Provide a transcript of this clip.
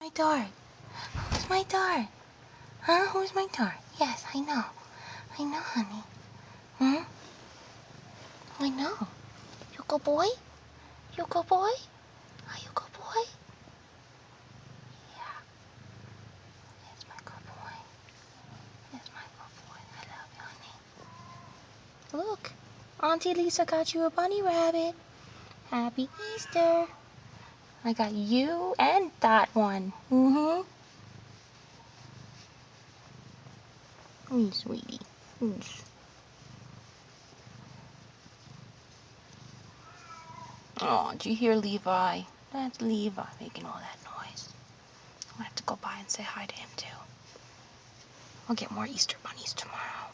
my door? Who's my door? Huh? Who's my door? Yes, I know. I know, honey. Hmm? I know. You good boy? You good boy? Are you good boy? Yeah. Yes, my good boy. Yes, my good boy. I love you, honey. Look. Auntie Lisa got you a bunny rabbit. Happy Easter. I got you and that one. Mm-hmm. Sweetie. Oh, did you hear Levi? That's Levi making all that noise. I'm gonna have to go by and say hi to him too. I'll get more Easter bunnies tomorrow.